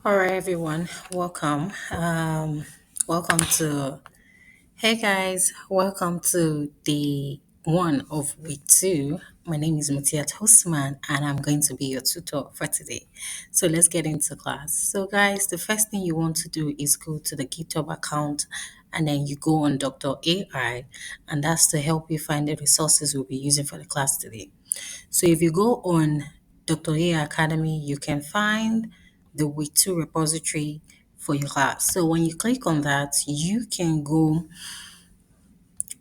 All right, everyone, welcome. Welcome to, hey guys, welcome to the one of week two. My name is Mutiat Hosman, and I'm going to be your tutor for today. So let's get into class. So, guys, the first thing you want to do is go to the GitHub account and then you go on Dr. AI, and that's to help you find the resources we'll be using for the class today. So if you go on Dr. A Academy, you can find the week two repository for your class. So when you click on that, you can go.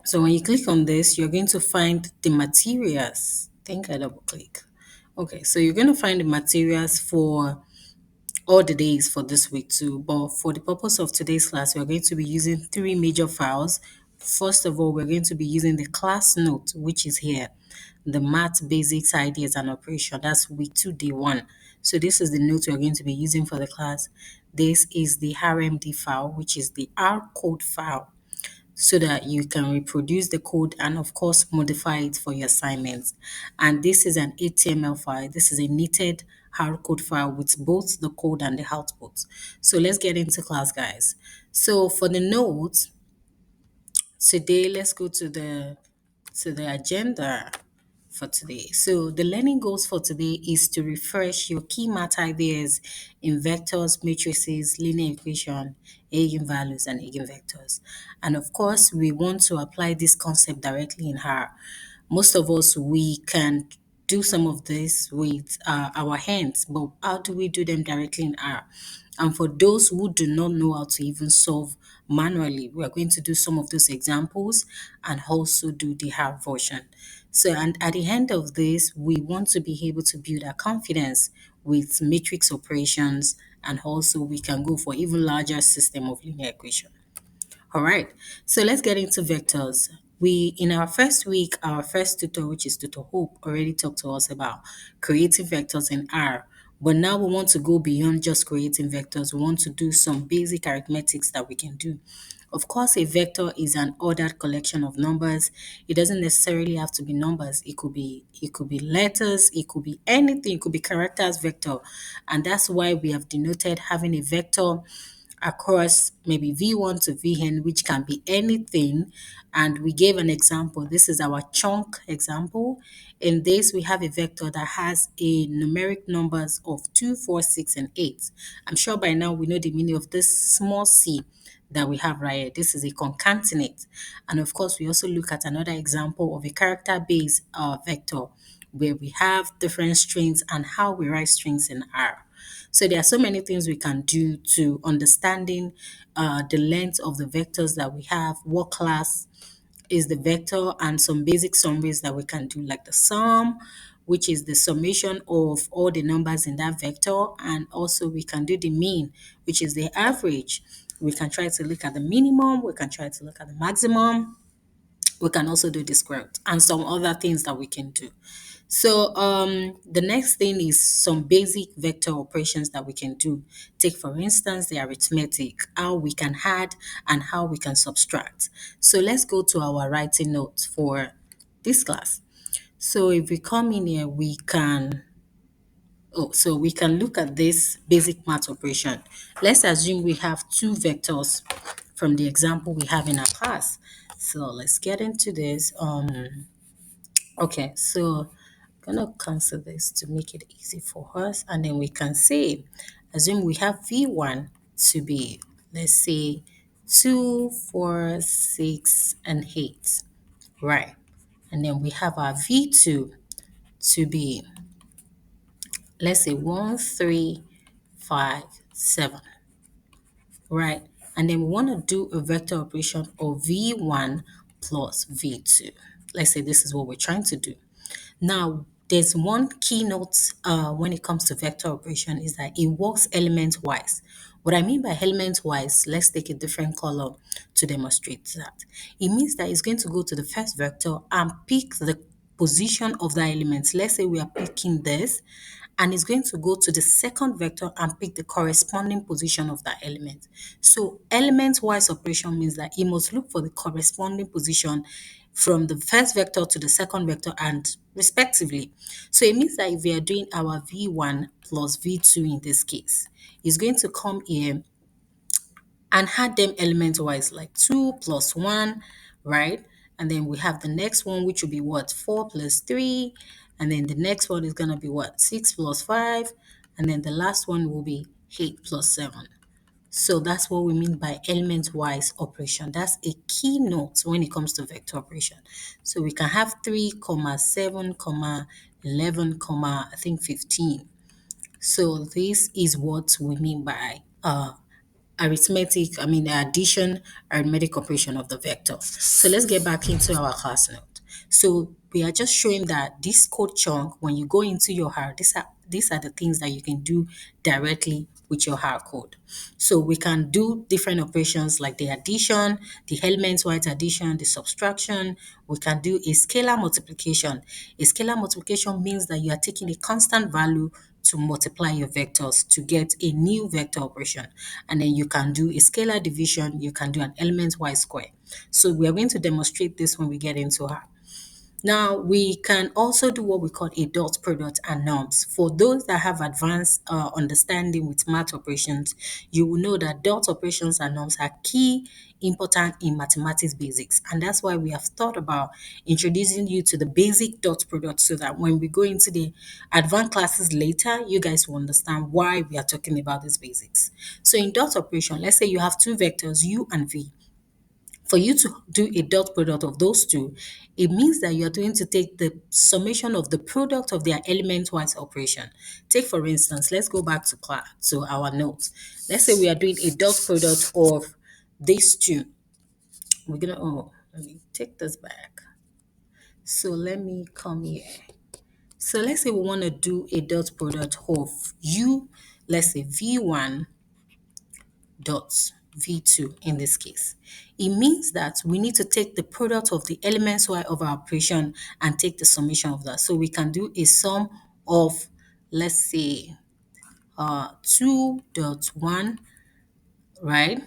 So when you click on this, you're going to find the materials. I think I double click. Okay, so you're going to find the materials for all the days for this week too. But for the purpose of today's class, we're going to be using three major files. First of all, we're going to be using the class note, which is here, the math basics, ideas, and operation. That's week two, day one. So this is the note we're going to be using for the class. This is the RMD file, which is the R code file, so that you can reproduce the code and of course modify it for your assignments. And this is an HTML file. This is a knitted hard code file with both the code and the output. So let's get into class, guys. So for the notes today, let's go to the agenda for today. So the learning goals for today is to refresh your key math ideas in vectors, matrices, linear equation, eigenvalues, and eigenvectors. And of course, we want to apply this concept directly in R. Most of us, we can do some of this with our hands, but how do we do them directly in R? And for those who do not know how to even solve manually, we are going to do some of those examples and also do the hard version. So, and at the end of this, we want to be able to build our confidence with matrix operations, and also we can go for even larger system of linear equation. All right, so let's get into vectors. We, in our first week, our first tutor, which is Tutor Hope, already talked to us about creating vectors in R. But now we want to go beyond just creating vectors. We want to do some basic arithmetics that we can do. Of course, a vector is an ordered collection of numbers. It doesn't necessarily have to be numbers. It could be letters, it could be anything, it could be characters vector. And that's why we have denoted having a vector across maybe V1 to Vn, which can be anything. And we gave an example. This is our chunk example. In this, we have a vector that has a numeric numbers of 2, 4, 6, and 8. I'm sure by now we know the meaning of this small c that we have right here. This is a concatenate. And of course, we also look at another example of a character-based vector where we have different strings and how we write strings in R. So there are so many things we can do to understanding the length of the vectors that we have, what class is the vector, and some basic summaries that we can do, like the sum, which is the summation of all the numbers in that vector. And also we can do the mean, which is the average. We can try to look at the minimum, we can try to look at the maximum, we can also do the square root and some other things that we can do. So the next thing is some basic vector operations that we can do. Take for instance the arithmetic, how we can add and how we can subtract. So let's go to our writing notes for this class. So if we come in here, we can look at this basic math operation. Let's assume we have two vectors from the example we have in our class. So let's get into this. Okay, so I'm gonna cancel this to make it easy for us, and then we can say, assume we have V1 to be, let's say, 2, 4, 6, and 8, right? And then we have our V2 to be, let's say, 1, 3, 5, 7, right? And then we want to do a vector operation of V1 plus V2. Let's say this is what we're trying to do. Now, there's one keynote when it comes to vector operation is that it works element-wise. What I mean by element-wise, let's take a different color to demonstrate that. It means that it's going to go to the first vector and pick the position of that element. Let's say we are picking this, and it's going to go to the second vector and pick the corresponding position of that element. So element-wise operation means that it must look for the corresponding position from the first vector to the second vector and respectively. So it means that if we are doing our v1 plus v2 in this case, it's going to come here and add them element wise, like 2 plus 1, right? And then we have the next one, which will be what? 4 plus 3. And then the next one is going to be what? 6 plus 5. And then the last one will be 8 plus 7. So that's what we mean by element-wise operation. That's a keynote when it comes to vector operation. So we can have 3, comma 7, comma 11, comma I think 15. So this is what we mean by addition, arithmetic operation of the vector. So let's get back into our class note. So we are just showing that this code chunk, when you go into your R, these are the things that you can do directly with your R code. So we can do different operations like the addition, the element-wise addition, the subtraction. We can do a scalar multiplication. A scalar multiplication means that you are taking a constant value to multiply your vectors to get a new vector operation. And then you can do a scalar division, you can do an element-wise square. So we are going to demonstrate this when we get into R. Now, we can also do what we call a dot product and norms. For those that have advanced understanding with math operations, you will know that dot operations and norms are key important in mathematics basics. And that's why we have thought about introducing you to the basic dot product so that when we go into the advanced classes later, you guys will understand why we are talking about these basics. So in dot operation, let's say you have two vectors, u and v. For you to do a dot product of those two, it means that you are going to take the summation of the product of their element-wise operation. Take for instance, let's go back to class, to our notes. Let's say we are doing a dot product of these two. Let me take this back. So let me come here. So let's say we want to do a dot product of u, let's say v1 dot v2 in this case. It means that we need to take the product of the elements y of our operation and take the summation of that. So we can do a sum of, let's say, 2.1, right?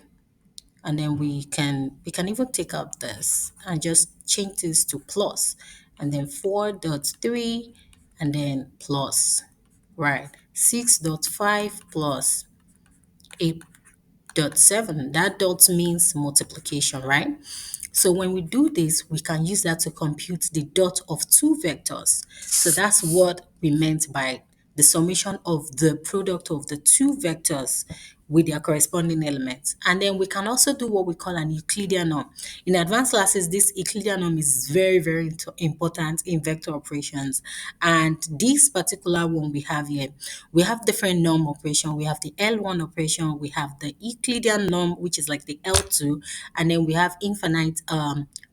And then we can even take out this and just change this to plus, and then 4.3 and then plus, right? 6.5 plus 8.7. That dot means multiplication, right? So when we do this, we can use that to compute the dot of two vectors. So that's what we meant by the summation of the product of the two vectors with their corresponding elements. And then we can also do what we call an Euclidean norm. In advanced classes, this Euclidean norm is very, very important in vector operations. And this particular one we have here, we have different norm operation. We have the L1 operation, we have the Euclidean norm, which is like the L2, and then we have infinite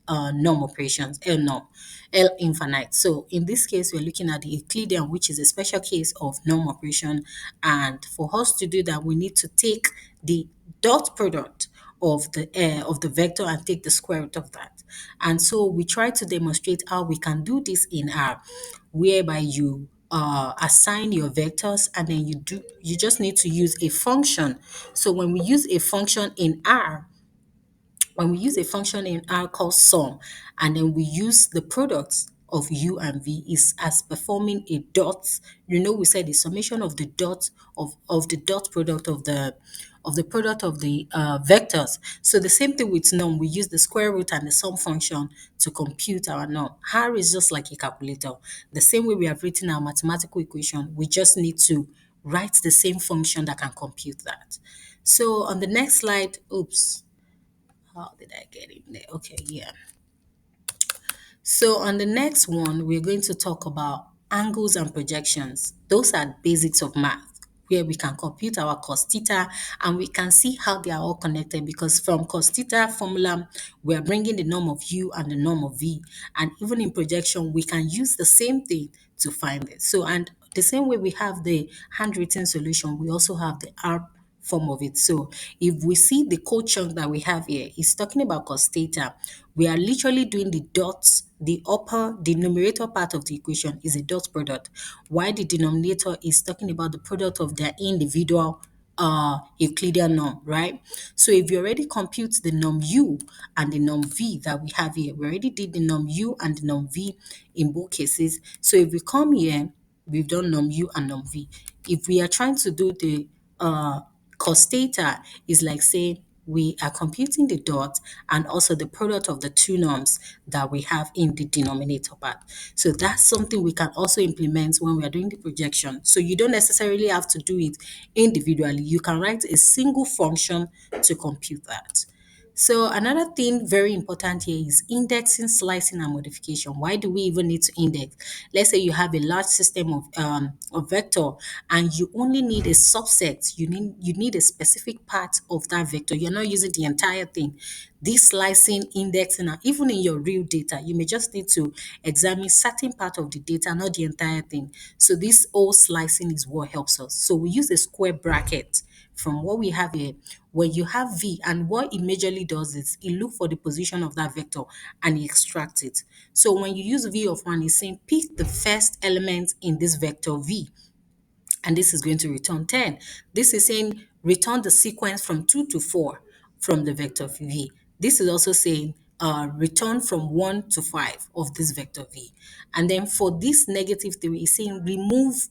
norm operations, L norm, L infinite. So in this case, we're looking at the Euclidean, which is a special case of norm operation. And for us to do that, we need to take the dot product of the vector and take the square root of that. And so we try to demonstrate how we can do this in R, whereby you assign your vectors and then you just need to use a function. So when we use a function in R, when we use a function in R called sum, and then we use the products of u and v is as performing a dot. We said the summation of the dot of the dot product of the product of the vectors. So the same thing with norm, we use the square root and the sum function to compute our norm. R is just like a calculator. The same way we have written our mathematical equation, we just need to write the same function that can compute that. So on the next slide, oops, how did I get in there? Okay, yeah. So on the next one, we're going to talk about angles and projections. Those are basics of math, where we can compute our cos theta and we can see how they are all connected, because from cos theta formula, we are bringing the norm of u and the norm of v. And even in projection, we can use the same thing to find it. So, and the same way we have the handwritten solution, we also have the R form of it. So if we see the code chunk that we have here, it's talking about cos theta. We are literally doing the dots. The numerator part of the equation is a dot product, while the denominator is talking about the product of their individual Euclidean norm, right? So if you already compute the norm u and the norm v that we have here, we already did the norm u and the norm v in both cases. So if we come here, we've done norm u and norm v. If we are trying to do the cos theta, is like saying we are computing the dot and also the product of the two norms that we have in the denominator part. So that's something we can also implement when we are doing the projection. So you don't necessarily have to do it individually. You can write a single function to compute that. So another thing very important here is indexing, slicing, and modification. Why do we even need to index? Let's say you have a large system of vector and you only need a subset. You need a specific part of that vector. You're not using the entire thing. This slicing, indexing, and even in your real data, you may just need to examine certain part of the data, not the entire thing. So this whole slicing is what helps us. So we use a square bracket from what we have here. When you have V, and what it majorly does is it look for the position of that vector and it extracts it. So when you use V of 1, it's saying pick the first element in this vector V, and this is going to return 10. This is saying return the sequence from 2 to 4 from the vector V. This is also saying return from 1 to 5 of this vector V. And then for this negative 3, it's saying remove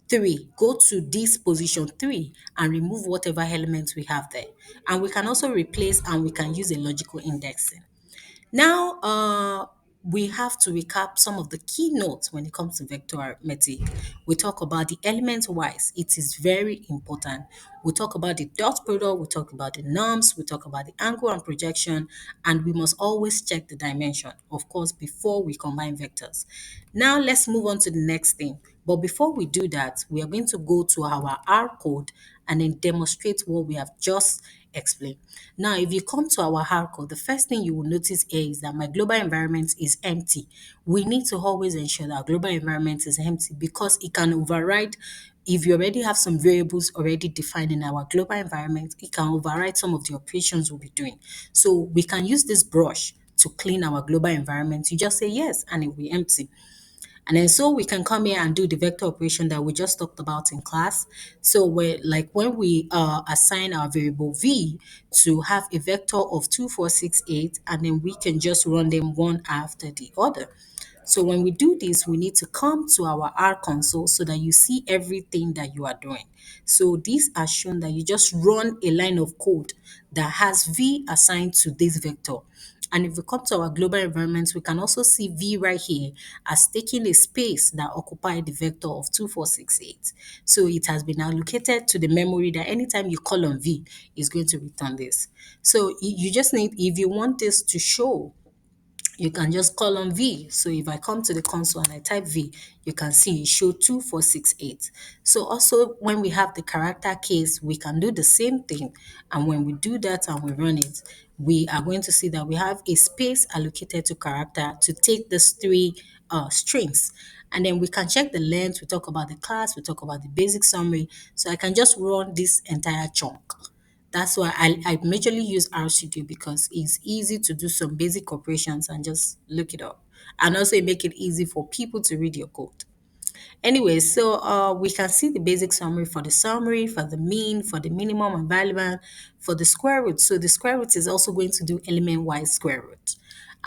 3, go to this position 3 and remove whatever elements we have there. And we can also replace, and we can use a logical indexing. Now, we have to recap some of the keynotes when it comes to vector arithmetic. We talk about the element wise. It is very important. We talk about the dot product, we talk about the norms, we talk about the angle and projection, and we must always check the dimension, of course, before we combine vectors. Now, let's move on to the next thing. But before we do that, we are going to go to our R code and then demonstrate what we have just explained. Now, if you come to our R code, the first thing you will notice here is that my global environment is empty. We need to always ensure that our global environment is empty because it can override. If you already have some variables already defined in our global environment, it can override some of the operations we'll be doing. So we can use this brush to clean our global environment. You just say yes and it will be empty. And then so we can come here and do the vector operation that we just talked about in class. So we're like when we assign our variable v to have a vector of 2, 4, 6, 8, and then we can just run them one after the other. So when we do this, we need to come to our R console so that you see everything that you are doing. So this has shown that you just run a line of code that has V assigned to this vector. And if we come to our global environment, we can also see V right here as taking a space that occupied the vector of 2, 4, 6, 8. So it has been allocated to the memory that anytime you call on V, is going to return this. So you just need, if you want this to show, you can just call on V. So if I come to the console and I type V, you can see it show 2468. So also when we have the character case, we can do the same thing. And when we do that and we run it, we are going to see that we have a space allocated to character to take these three strings. And then we can check the length, we talk about the class, we talk about the basic summary. So I can just run this entire chunk. That's why I majorly use RStudio because it's easy to do some basic operations and just look it up. And also it make it easy for people to read your code. Anyway, so we can see the basic summary, for the mean, for the minimum and variable, for the square root. So the square root is also going to do element-wise square root.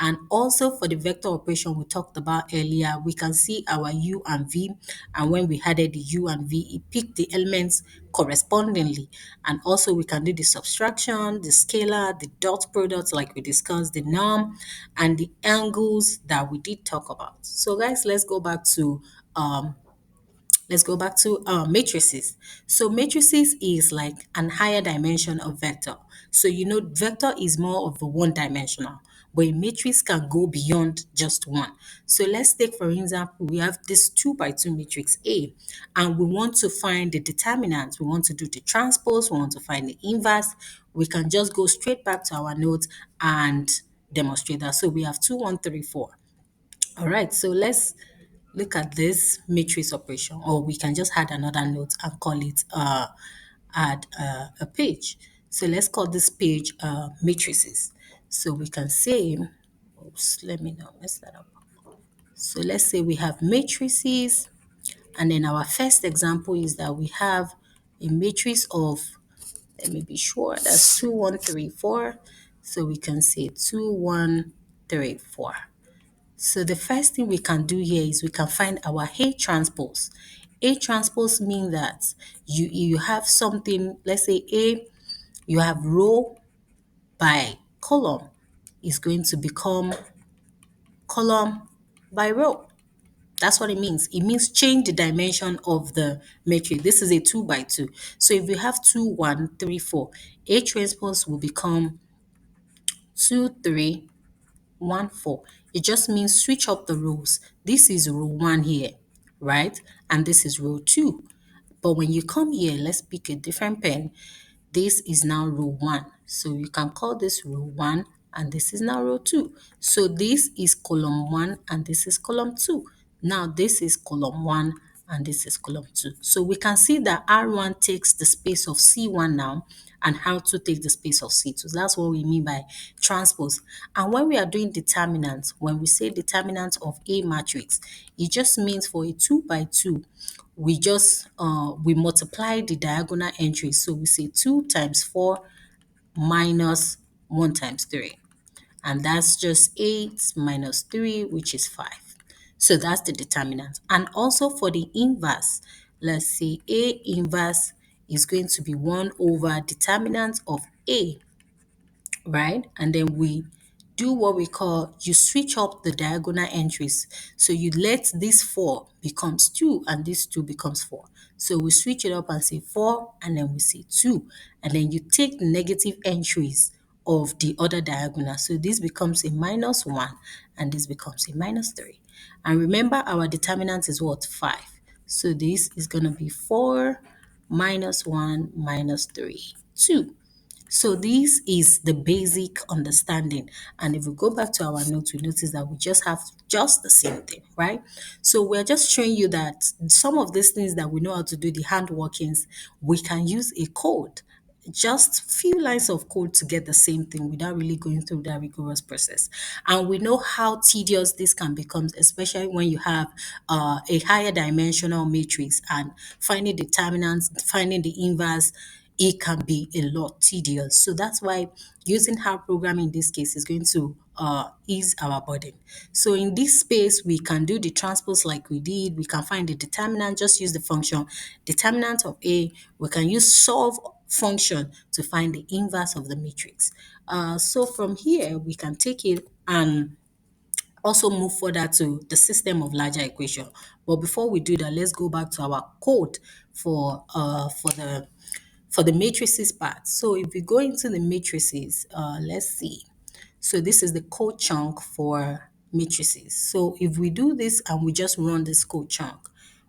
And also for the vector operation we talked about earlier, we can see our u and v. And when we added the u and v, it picked the elements correspondingly. And also we can do the subtraction, the scalar, the dot product like we discussed, the norm, and the angles that we did talk about. So guys, um, let's go back to matrices. So matrices is like an higher dimension of vector. So you know vector is more of a one dimensional, but a matrix can go beyond just one. So let's take for example, we have this 2 by 2 matrix A, and we want to find the determinant. We want to do the transpose, we want to find the inverse. We can just go straight back to our notes and demonstrate that. So we have 2, 1, 3, 4. All right, so let's look at this matrix operation, or we can just add another note and call it add a page. So let's call this page matrices. So we can say, oops, let me know, mess that up. So let's say we have matrices, and then our first example is that we have a matrix of Let me be sure. That's 2134. So we can say 2134. So the first thing we can do here is we can find our A transpose. A transpose means that you have something, let's say A, you have row by column is going to become column by row. That's what it means. It means change the dimension of the matrix. This is a 2 by 2. So if you have 2, 1, 3, 4, A transpose will become 2, 3, 1, 4. It just means switch up the rows. This is row 1 here, right? And this is row 2. But when you come here, let's pick a different pen. This is now row 1. So you can call this row 1 and this is now row 2. So this is column 1 and this is column 2. Now this is column 1 and this is column 2. So we can see that R1 takes the space of C1 now and R2 takes the space of C2. So that's what we mean by transpose. And when we are doing determinants, when we say determinant of A matrix, it just means for a 2 by 2, we multiply the diagonal entries. So we say 2 times 4 minus 1 times 3. And that's just 8 minus 3, which is 5. So that's the determinant. And also for the inverse, let's say A inverse is going to be 1 over determinant of A, right? And then we do what we call, you switch up the diagonal entries. So you let this 4 becomes 2 and this 2 becomes 4. So we switch it up and say 4 and then we say 2. And then you take the negative entries of the other diagonal. So this becomes a minus 1 and this becomes a minus 3. And remember our determinant is what? 5. So this is going to be 4 minus 1 minus 3, 2. So this is the basic understanding. And if we go back to our notes, we notice that we just have just the same thing, right? So we're just showing you that some of these things that we know how to do, the hand workings, we can use a code, just few lines of code to get the same thing without really going through that rigorous process. And we know how tedious this can become, especially when you have a higher dimensional matrix and finding determinants, finding the inverse, it can be a lot tedious. So that's why using hard programming in this case is going to ease our burden. So in this space, we can do the transpose like we did. We can find the determinant, just use the function determinant of A. We can use solve function to find the inverse of the matrix. So from here, we can take it and also move further to the system of larger equation. But before we do that, let's go back to our code for the matrices part. So if we go into the matrices, let's see. So this is the code chunk for matrices. So if we do this and we just run this code chunk,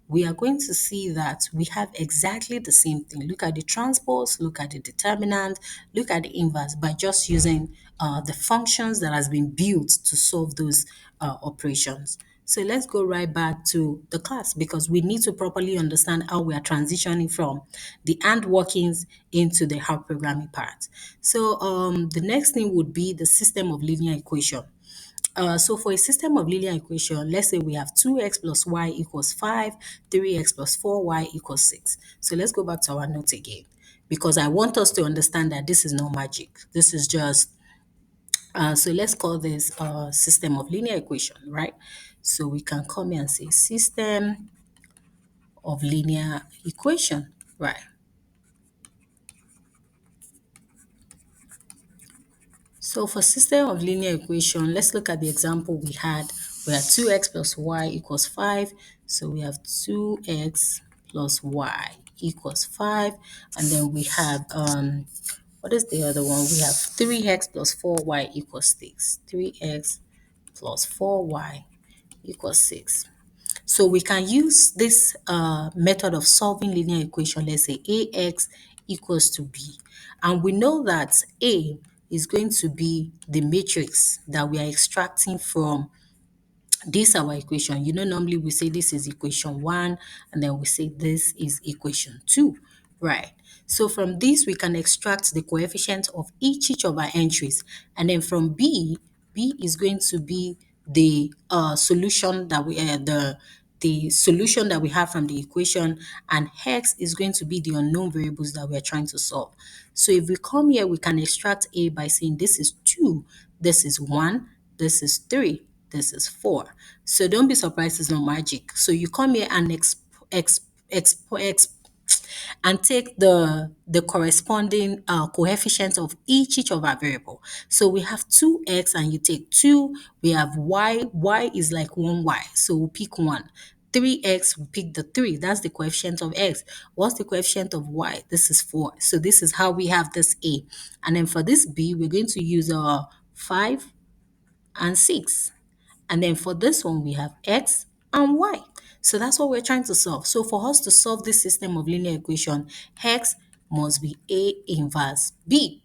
we are going to see that we have exactly the same thing. Look at the transpose, look at the determinant, look at the inverse by just using the functions that has been built to solve those operations. So let's go right back to the class because we need to properly understand how we are transitioning from the hand workings into the hard programming part. So the next thing would be the system of linear equation. So for a system of linear equation, let's say we have 2x plus y equals 5, 3x plus 4y equals 6. So let's go back to our notes again because I want us to understand that this is not magic. This is just, so let's call this system of linear equation, right? So we can come here and say system of linear equation, right? So for system of linear equation, let's look at the example we had. We have 2x plus y equals 5. So we have 2x plus y equals 5. And then we have, what is the other one? We have 3x plus 4y equals 6. 3x plus 4y equals 6. So we can use this method of solving linear equation. Let's say ax equals to b. And we know that A is going to be the matrix that we are extracting from this our equation. You know, normally we say this is equation 1, and then we say this is equation 2, right? So from this, we can extract the coefficient of each of our entries. And then from B is going to be the solution that we, the solution that we have from the equation, and x is going to be the unknown variables that we're trying to solve. So if we come here, we can extract a by saying this is 2, this is 1, this is 3, this is 4. So don't be surprised it's not magic. So you come here and ex, ex, ex, and take the corresponding coefficient of each of our variable. So we have 2x and you take 2. We have y is like 1y, so we'll pick 1. 3x, we pick the 3. That's the coefficient of x. What's the coefficient of y? This is 4. So this is how we have this a. And then for this b, we're going to use 5 and 6. And then for this one, we have x and y. So that's what we're trying to solve. So for us to solve this system of linear equation, x must be A inverse B.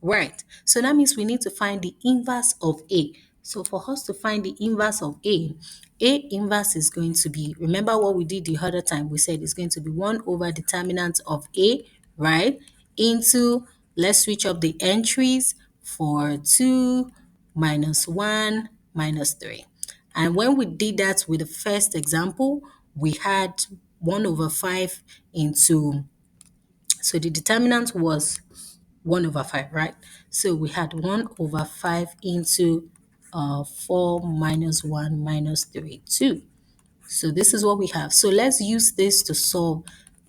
Right. So that means we need to find the inverse of A. So for us to find the inverse of A inverse is going to be, remember what we did the other time, we said it's going to be 1 over determinant of A, right? Into, let's switch up the entries for 2 minus 1 minus 3. And when we did that with the first example, we had 1 over 5 into, so the determinant was 1 over 5, right? So we had 1 over 5 into 4 minus 1 minus 3, 2. So this is what we have. So let's use this to solve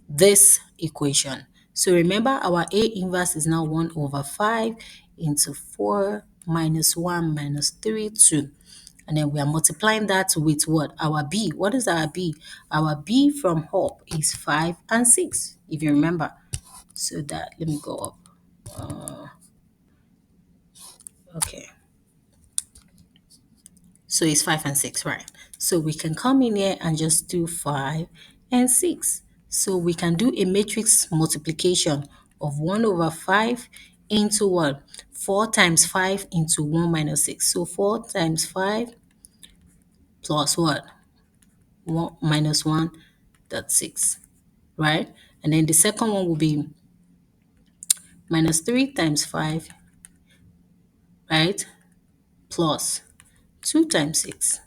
this equation. So remember our A inverse is now 1 over 5 into 4 minus 1 minus 3, 2. And then we are multiplying that with what? Our B. What is our B? Our B from up is 5 and 6, if you remember. So that, let me go up. Okay. So it's 5 and 6, right? So we can come in here and just do 5 and 6. So we can do a matrix multiplication of 1 over 5 into what? 4 times 5 into 1 minus 6. So 4 times 5 plus what? 1 minus 1, that's 6, right? And then the second one will be minus 3 times 5, right? Plus 2 times 6.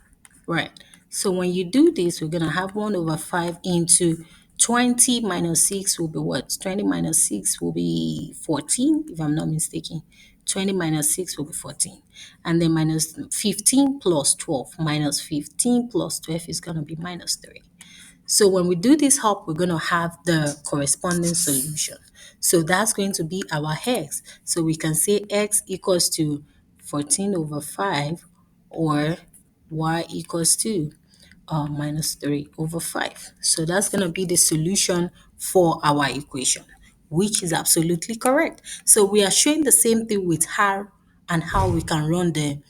Right. So when you do this, we're going to have 1 over 5 into 20 minus 6 will be what? 20 minus 6 will be 14, if I'm not mistaken. 20 minus 6 will be 14. And then minus 15 plus 12. Minus 15 plus 12 is going to be minus 3. So when we do this hop, we're going to have the corresponding solution. So that's going to be our x. So we can say x equals to 14 over 5, or y equals to minus 3 over 5. So that's going to be the solution for our equation, which is absolutely correct. So we are showing the same thing with how we can run the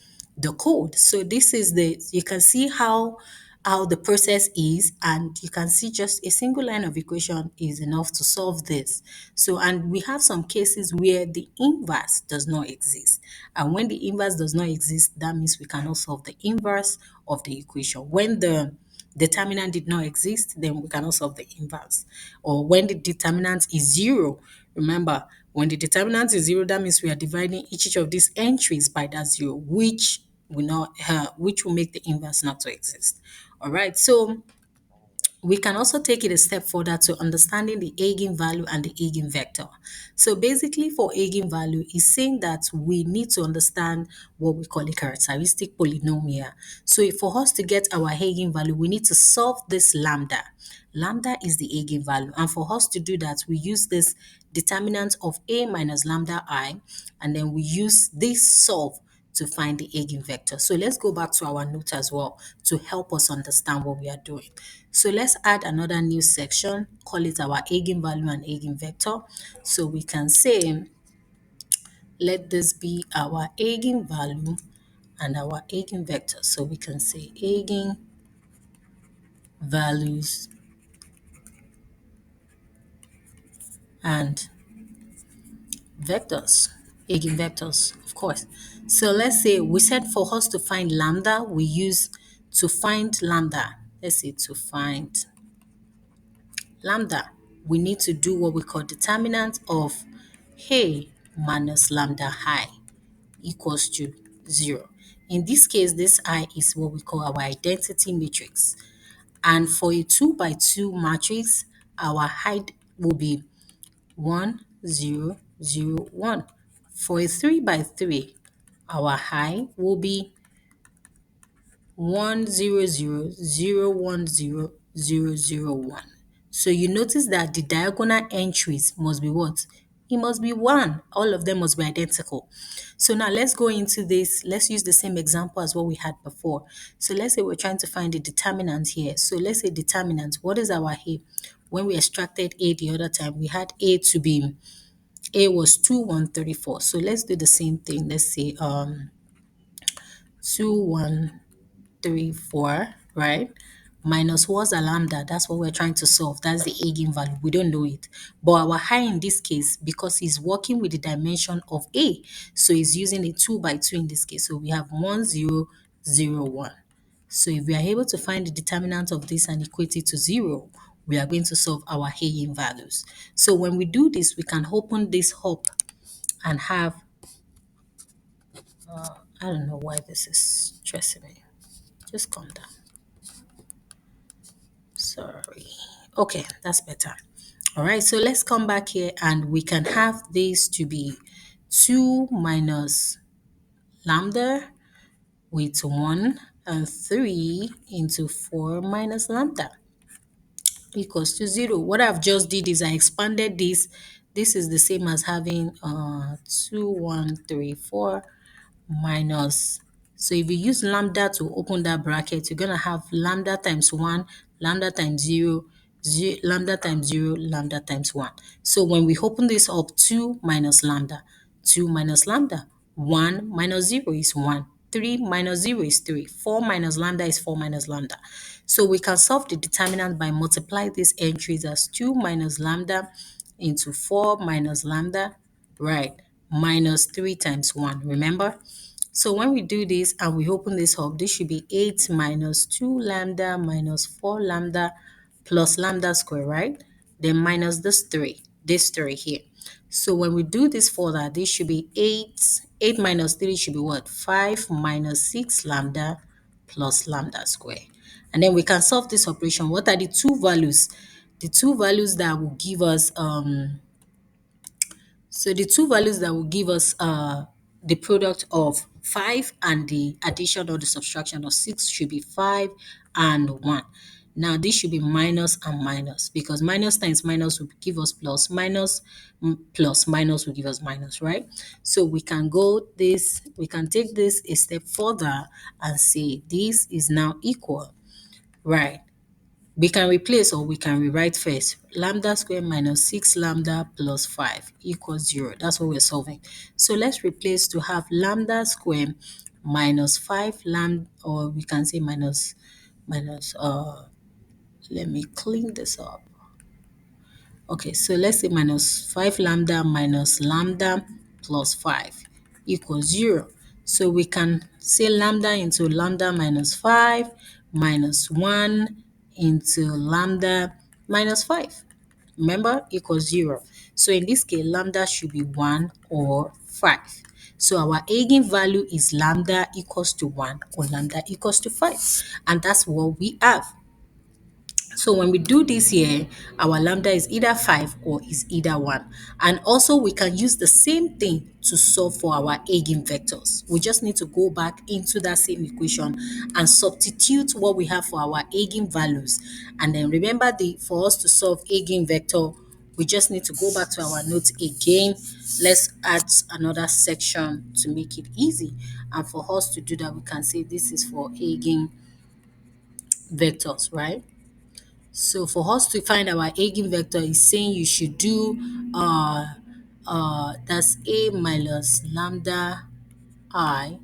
code. So this is you can see how the process is, and you can see just a single line of equation is enough to solve this. So, and we have some cases where the inverse does not exist. And when the inverse does not exist, that means we cannot solve the inverse of the equation. When the determinant did not exist, then we cannot solve the inverse. Or when the determinant is 0, remember, when the determinant is 0, that means we are dividing each of these entries by that 0, which will make the inverse not to exist. All right, so we can also take it a step further to understanding the eigenvalue and the eigenvector. So basically for eigenvalue, is saying that we need to understand what we call a characteristic polynomial. So for us to get our eigenvalue, we need to solve this lambda. Lambda is the eigenvalue, and for us to do that, we use this determinant of a minus lambda I, and then we use this solve to find the eigenvector. So let's go back to our note as well to help us understand what we are doing. So let's add another new section, call it our eigenvalue and eigenvector. So we can say, let this be our eigenvalue and our eigenvector. So we can say eigenvalues and vectors, eigenvectors, of course. So let's say we said for us to find lambda, we use to find lambda. Let's say to find lambda, we need to do what we call determinant of a minus lambda I equals to 0. In this case, this I is what we call our identity matrix. And for a 2 by 2 matrix, our height will be 1, 0, 0, 1. For a 3 by 3, our height will be 100 010 001. So you notice that the diagonal entries must be what? It must be 1. All of them must be identical. So now let's go into this. Let's use the same example as what we had before. So let's say we're trying to find the determinant here. So let's say determinant. What is our A? When we extracted A the other time, we had A was 2134. So let's do the same thing. Let's say 2134, right? Minus what's a lambda? That's what we're trying to solve. That's the eigenvalue. We don't know it. But our high in this case, because he's working with the dimension of A, so he's using a 2 by 2 in this case. So we have 1001. So if we are able to find the determinant of this and equate it to 0, we are going to solve our eigenvalues. So when we do this, we can open this up and have, I don't know why this is stressing me. Just calm down. Sorry. Okay, that's better. All right, so let's come back here and we can have this to be 2 minus lambda with 1 and 3 into 4 minus lambda equals to 0. What I've just did is I expanded this. This is the same as having 2134 minus. So if you use lambda to open that bracket, you're going to have lambda times 1, lambda times 0, lambda times 0, lambda times 1. So when we open this up, 2 minus lambda, 2 minus lambda, 1 minus 0 is 1, 3 minus 0 is 3, 4 minus lambda is 4 minus lambda. So we can solve the determinant by multiply these entries as 2 minus lambda into 4 minus lambda, right, minus 3 times 1, remember? So when we do this and we open this up, this should be 8 minus 2 lambda minus 4 lambda plus lambda square, right? Then minus this 3 here. So when we do this further, this should be 8. 8 minus 3 should be what? 5 minus 6 lambda plus lambda square. And then we can solve this operation. What are the two values? The two values that will give us the two values that will give us the product of 5 and the addition or the subtraction of 6 should be 5 and 1. Now this should be minus and minus because minus times minus will give us plus, plus minus will give us minus, right? So we can take this a step further and say this is now equal, right? We can replace or we can rewrite first. Lambda squared minus 6 lambda plus 5 equals 0. That's what we're solving. So let's replace to have lambda squared minus 5 lambda, or we can say let me clean this up. Okay, so let's say minus 5 lambda minus lambda plus 5 equals 0. So we can say lambda into lambda minus 5 minus 1 into lambda minus 5. Remember, equals 0. So in this case, lambda should be 1 or 5. So our eigenvalue is lambda equals to 1 or lambda equals to 5. And that's what we have. So when we do this here, our lambda is either 5 or is either 1. And also we can use the same thing to solve for our eigenvectors. We just need to go back into that same equation and substitute what we have for our eigenvalues. And then remember, for us to solve eigenvector, we just need to go back to our notes again. Let's add another section to make it easy. And for us to do that, we can say this is for eigenvectors, right? So for us to find our eigenvector is saying you should do that's A minus lambda I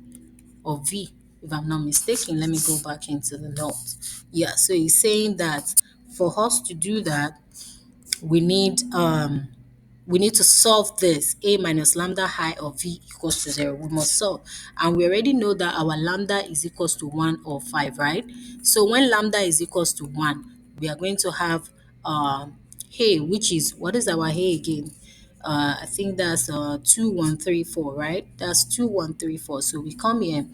or V, if I'm not mistaken. Let me go back into the notes. Yeah, so he's saying that for us to do that, we need to solve this. A minus lambda I of V equals to 0. We must solve. And we already know that our lambda is equals to 1 or 5, right? So when lambda is equals to 1, we are going to have A, which is, what is our A again? I think that's 2134, right? That's 2134. So we come here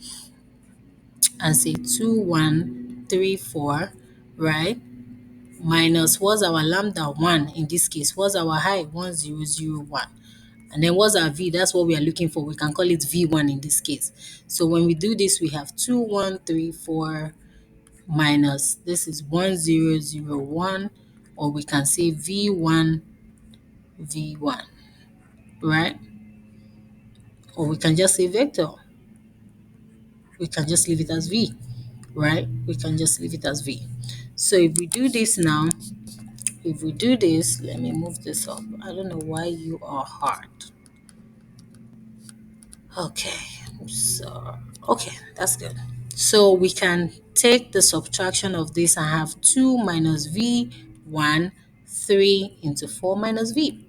and say 2134 right? Minus what's our lambda 1 in this case? What's our height? 1001. And then what's our v? That's what we are looking for. We can call it v1 in this case. So when we do this, we have 2134 minus this is 1001, or we can say v1 v1, right? Or we can just say vector. We can just leave it as v, right? We can just leave it as v. So if we do this now, if we do this, let me move this up. I don't know why you are hard. Okay, so okay, that's good. So we can take the subtraction of this and have 2 minus v1, 3 into 4 minus v.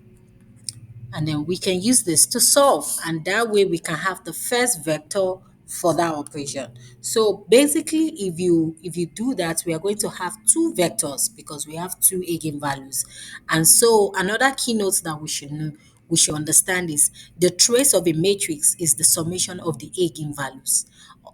And then we can use this to solve, and that way we can have the first vector for that operation. So basically, if you do that, we are going to have two vectors because we have two eigenvalues. And so another keynote that we should know, we should understand, is the trace of a matrix is the summation of the eigenvalues,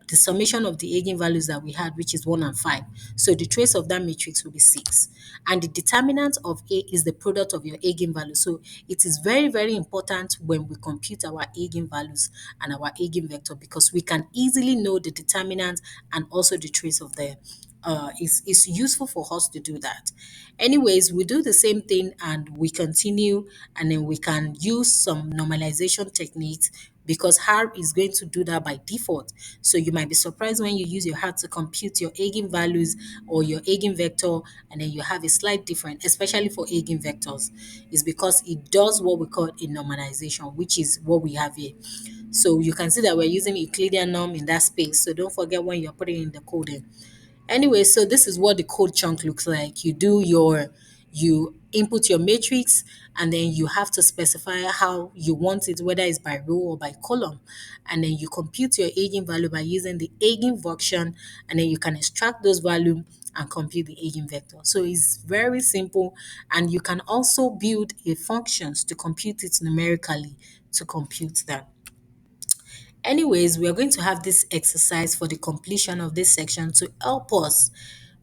the summation of the eigenvalues that we had, which is 1 and 5. So the trace of that matrix will be 6. And the determinant of A is the product of your eigenvalues. So it is very, very important when we compute our eigenvalues and our eigenvector, because we can easily know the determinant and also the trace of them. It's useful for us to do that. Anyways, we do the same thing and we continue, and then we can use some normalization techniques because R is going to do that by default. So you might be surprised when you use your R to compute your eigenvalues or your eigenvector, and then you have a slight difference, especially for eigenvectors. It's because it does what we call a normalization, which is what we have here. So you can see that we're using Euclidean norm in that space. So don't forget when you're putting in the coding. Anyway, so this is what the code chunk looks like. You input your matrix, and then you have to specify how you want it, whether it's by row or by column. And then you compute your eigenvalue by using the eigenfunction, and then you can extract those value and compute the eigenvector. So it's very simple, and you can also build a functions to compute it numerically to compute that. Anyways, we are going to have this exercise for the completion of this section to help us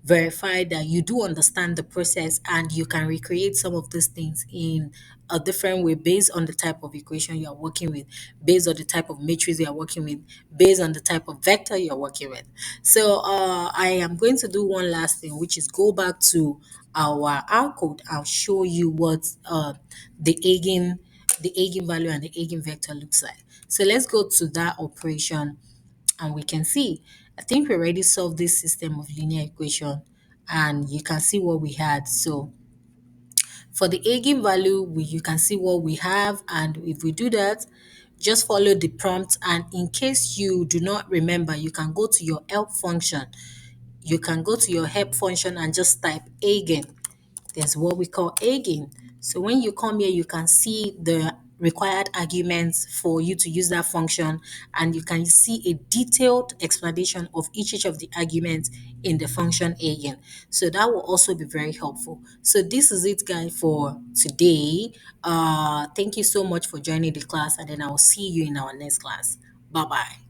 verify that you do understand the process and you can recreate some of these things in a different way based on the type of equation you are working with, based on the type of matrix you are working with, based on the type of vector you are working with. So I am going to do one last thing, which is go back to our R code. I'll show you what the eigenvalue and the eigenvector looks like. So let's go to that operation and we can see. I think we already solved this system of linear equation and you can see what we had. So for the eigenvalue, you can see what we have, and if we do that, just follow the prompt, and in case you do not remember, you can go to your help function. You can go to your help function and just type eigen. There's what we call eigen. So when you come here, you can see the required arguments for you to use that function, and you can see a detailed explanation of each of the arguments in the function eigen. So that will also be very helpful. So this is it, guys, for today. Thank you so much for joining the class, and then I will see you in our next class. Bye bye.